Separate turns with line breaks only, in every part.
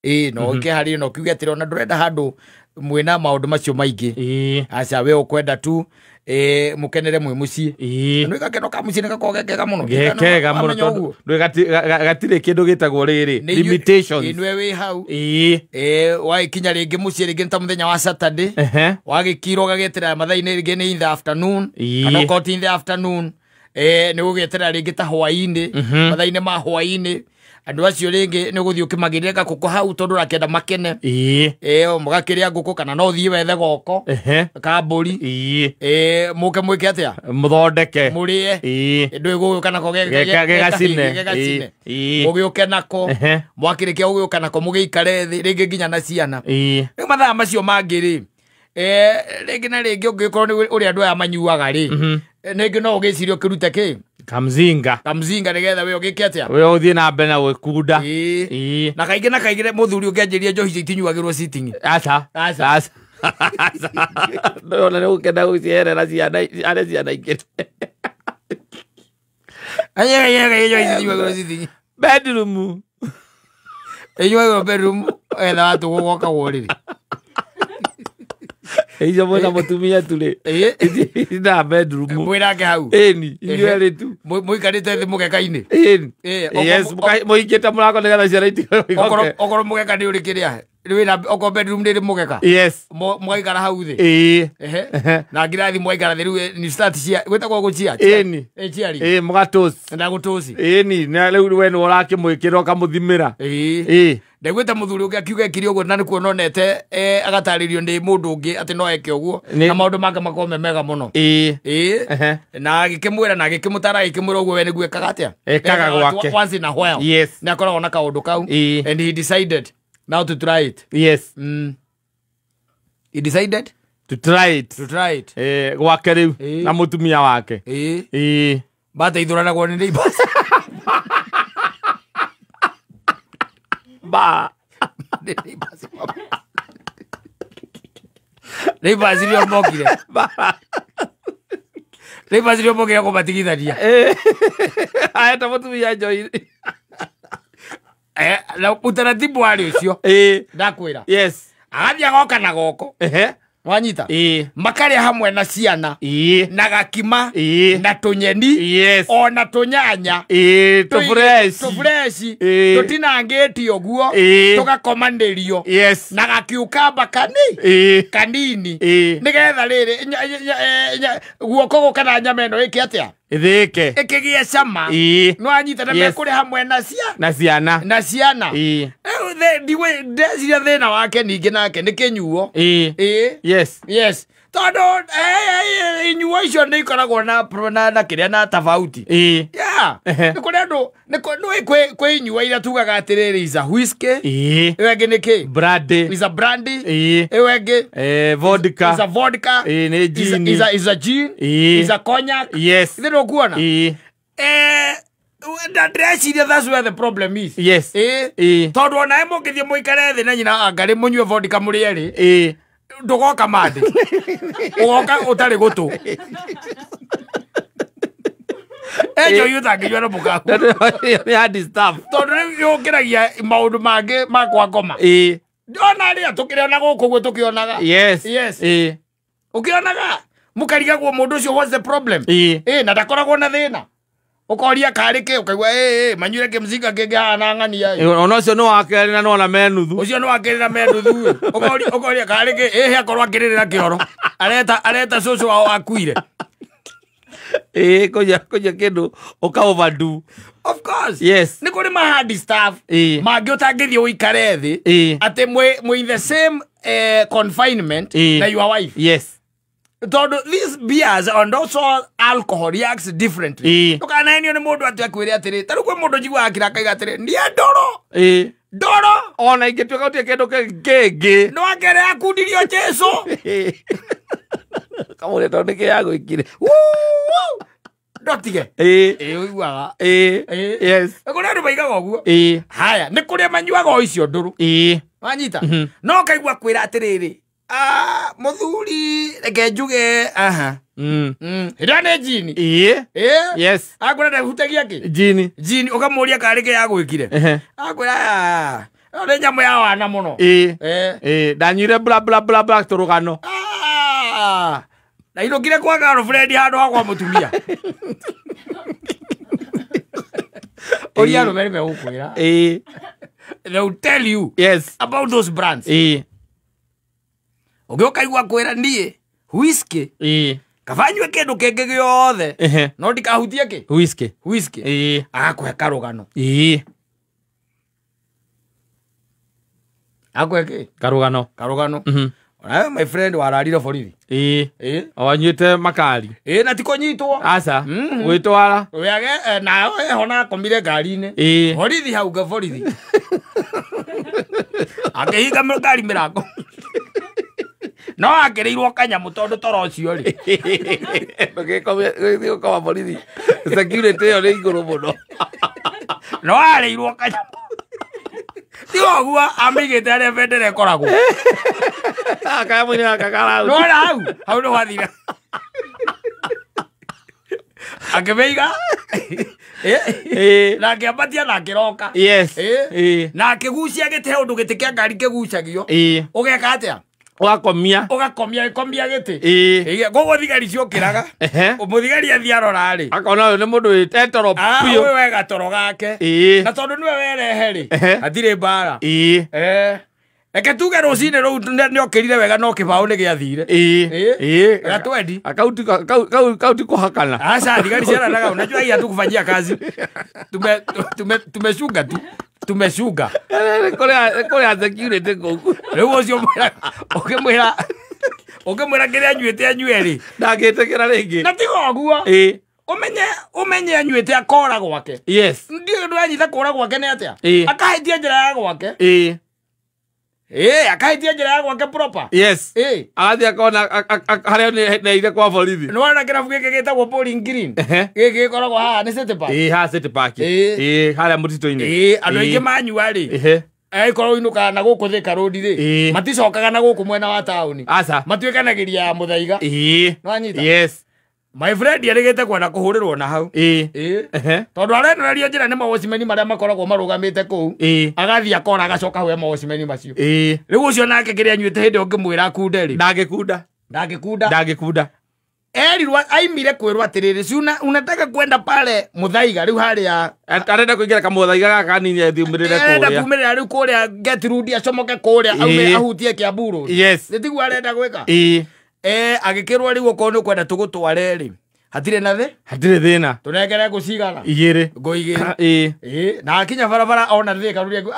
no ke hari no kiuge atira ona ndurenda handu mwena maundu macio maingi acha we ukwenda tu mukenere mwe muci no igakeno ka muci nikakogekega muno
gekega muno tondu gatire kindu gitagwo riri limitations
inwe we hau wa kinya ringi muci ringi ta muthenya wa Saturday wagikiro gagetera mathaini ringi ni in the afternoon kana ko in the afternoon ni gugetera ringi ta hwaini mathaini ma hwaini andu acio ringi ni guthii ukimagirira kuko hau tondu rakenda makene mugakiria nguku kana no thii wethe goko kamburi muke mwike atia
muthondeke
murie ndu guguka nako gegacine mugiuke nako mwakirikia guguka nako mugiikare thi ringi nginya na ciana ni mathaa macio mangiri ringi na ringi ungikorwo ni uri andu aya manyuaga ri ningi no ugicirio kirute ki
kamzinga
nigetha we ugike atia
we uthie na mbere na gwikunda
na kaingire muthuri ungianjiria njohi itinyuagirwo sitting
aca ndona ni gukenda gucierera ciana ingĩ bedroom
inyuagirwo bedroom etha watu gugoka woriri
Ejo mwana mutumia tule ina bedroom
mwirake hau
inyuere tu
muikarite thi mugeka-ini
yes muiketa murako nigana ciana itiko
okoro mugeka ni uri kiria wina oko bedroom ndi mugeka
yes
mwaikara hau thi na ngirathi mwaikara thi riu ni start cia gwetagwo gucia ciari
mugatos
na gutosi
na riu we no urakimwikira ukamuthimira
ndegweta muthuri ungi akiuga kiri uguo na nikuo nonete agataririo ndi mundu ungi ati no eke uguo na maundu make makome mega muno na agikimwira na agikimutara agikimwira uguo we niguo ekaga atia
ekaga gwake
once in a while na akoragwo na kaundu kau and he decided now to try it he decided
to try it gwake riu na mutumia wake
bateithũranagwo nĩ neighbors neighbors iria mokire neighbors iria mokire kumatigithania
aeta mutumia njoi
na utaratibu wari ucio ndakwira agathia goka na goko wanyita makaria hamwe na ciana na gakima na tunyeni ona tunyanya tufreshi tutinangiti uguo tugakomanĩrio na gakiukamba kanini nigetha riri guoko gukana nyama ĩno ĩke atia ĩkĩgie cama nwanyita na mekũrĩ hamwe na ciana ndeciria thĩna wake ningĩ nake nĩ kĩnyuo yes tondu inyuo icio nĩ ikoragwo na kĩrĩa na tofauti nĩ kũrĩ andũ kwĩ inyuo iria tugaga atĩrĩrĩ is a whiskey ĩyo ĩngĩ nĩ kĩ
brandy
is a brandy ĩyo ĩngĩ
vodka
is a vodka
nĩ gin
is a gin is a cognac ithe nĩ ũkuona ndĩreciria that's where the problem is tondu ona mũngĩthiĩ mũikare thĩ na nyina ngarĩ mũnyue vodka mũrĩ erĩ ndugoka mande ugoka utari gutu ejo yutanginywa no mugaku
ni hadi staff
tondu yukiragia maundu mangi makwa ngoma ndona ria tukiriona guku gwe tukionaga ukionaga mukarigagwo mundu ucio what's the problem na ndakoragwo na thina ukoria karike ukaigwa manyure kimzinga kenge hana ng'ania
ona ucio no wakeri na no na menuthu
ucio no wakeri na menuthu ukoria karike he akorwa kiririra kioro areta cucu wao akuire
kuja kindu uka overdo
of course
yes
ni kuri ma hard stuff mangi utangithie uikare thi ati mwe the same confinement na your wife these beers and also alcohol reacts differently tukanaenio ni mundu atu akwire atiri taru kwe mundu jigwa akira kaiga atiri ndie ndoro
ona ingituka utie kindu kingi
no akere akundirio Jesu
kamure tondike yago ikire
ndotige uiguaga
yes
kuri andu maigaga uguo haya ni kuri manyuaga icio nduru wanyita no kaigua kwira atiriri muthuri reke njuge ndane jini
yes
akwira ndahutagia ki
jini
ukamuria karike ya gwikire akwira Ore nyamu ya wana muno.
Ndanyuire bla bla bla bla turugano.
Na irokire kwa girlfriend handu ha kwa mutumia. Oria no merime ukwira. They will tell you about those brands. Ogiokaigwa kwira nie whisky. Kafanywe kindu kenge giothe. No ndikahutie ki? Whisky. Akwe karugano. Akwe ki? Karugano. My friend wararire borithi.
Awanyite makari.
Na tikonyitwo.
Asa. Gwitwara.
Oyage na hona komire ngari-ini. Borithi hau ga borithi. Akehiga ngari mirango. No akereirwo kanyamu tondu toro cio ri.
Kwa borithi. Security yo ni iguru muno.
No areirwo kanyamu. Tiyo gua amigite are vendere koragwo.
Akaya mwini akakara.
No hau no wathira. Akemeiga. Na akiambatia na akiroka. Na akigucia gite undu gite kia ngari kigucagio. Ugeka atia?
Ugakomia
gite. Gogo thigari ciokiraga. Umuthigari athiarora ri.
Akona uyu ni mundu witentoro pio.
Uyu wega toro gake. Na tondu niwe werehe ri. Atire mbara. Eke tuge rucine ru niokirire wega no kibao ni giathire. Gatwendi.
Kauti kuhakana.
Asa thigari ciaranaga unajua hii hatukufanyia kazi. Tumeshuga tu. Tumeshuga.
Kore security goku.
Leo ucio ukimwira kiria anyuite anyueri.
Ndagitekera ringi.
Na tigo guo. Umenye anyuite akora gwake. Ndio ndo anyita kora gwake ni atia. Akahitia njira ya gwake. Akahitia njira ya gwake proper.
Agathi akona haria ni ire kwa borithi.
No wana kirabu gike gitagwo Bowling Green. Gike koragwo haha ni City Park.
Ha City Park. Haria mutito-ini.
Andu aingi manyua ri. Korwo inuka na guku Thika Road ri. Maticokaga na guku mwena wa tauni. Matuikanagiria Muthaiga. No anyita. My friend yarigete kwenda kuhurirwo na hau. Tondu arendererio njira ni mawocimeni maria makoragwo marugamite kuu. Agathi akora agacoka hwe mawocimeni macio. Riu ucio nake kiria anyuite hindi ngimwira kunde ri.
Ndagikunda.
Erirwa aimire kwirwa atiriri ciuna unataka kwenda pale Muthaiga riu haria
arenda kuingira kamuthaiga gaka nini athiumirire kuria.
Arenda kumirira riu kuria get road acomoke kuria aume ahutie Kiamburu. Nitigu arenda gwika. Agikirwo riu ukono kwenda tugutware ri. Hatire na
thina.
Tunengere gucigana.
Igiri.
Na akinya barabara ona Thika Road gu.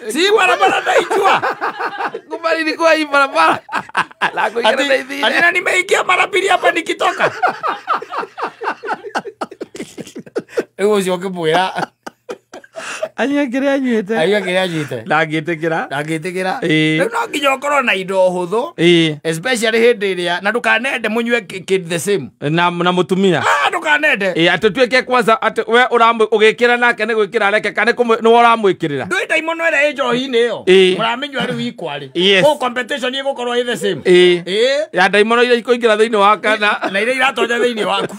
Si barabara ndaitwa.
Kumari ni kwa hii barabara. La kuingira na thina.
Adina nimeikia marapili hapa nikitoka. Ewo cio kibwira.
Anyakire anyuite.
Ndagitikira. Riu no nginya ukorwo na indo huthu. Especially hindi iria na ndukanende munywe kid the same.
Na mutumia.
Ndukanende.
Atutuike kwanza we ugikira nake ni gwikira reke kana ni uramwikirira.
Ndui daimono ira ejohi-ini iyo. Muramenywa riu ikwari. Ko competition igukorwo i the same.
Ya daimono ira ikuingira thiini wa kana.
Na ira iratonya thiini waku.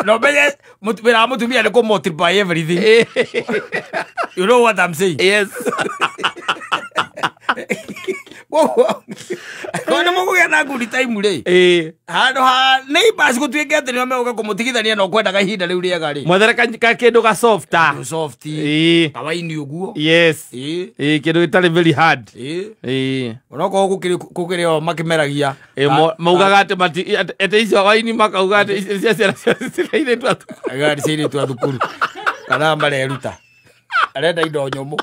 No menye wira mutumia ni ku multiply everything. You know what I'm saying? Kono mugugia na ngudi time ri. Handu ha neighbors gutuike ati ni meoka kumutigithania no kwenda kahinda riu riega ri.
Mwethere ka kindu ga softa.
Kawaini uguo.
Kindu gitari very hard.
Onoko gukirio makimeragia.
Maugaga ati mati ete icio waini makauga ati cia ire tu atu.
Agari cia ire tu athukuru. Kana mareruta. Arenda indo nyomu.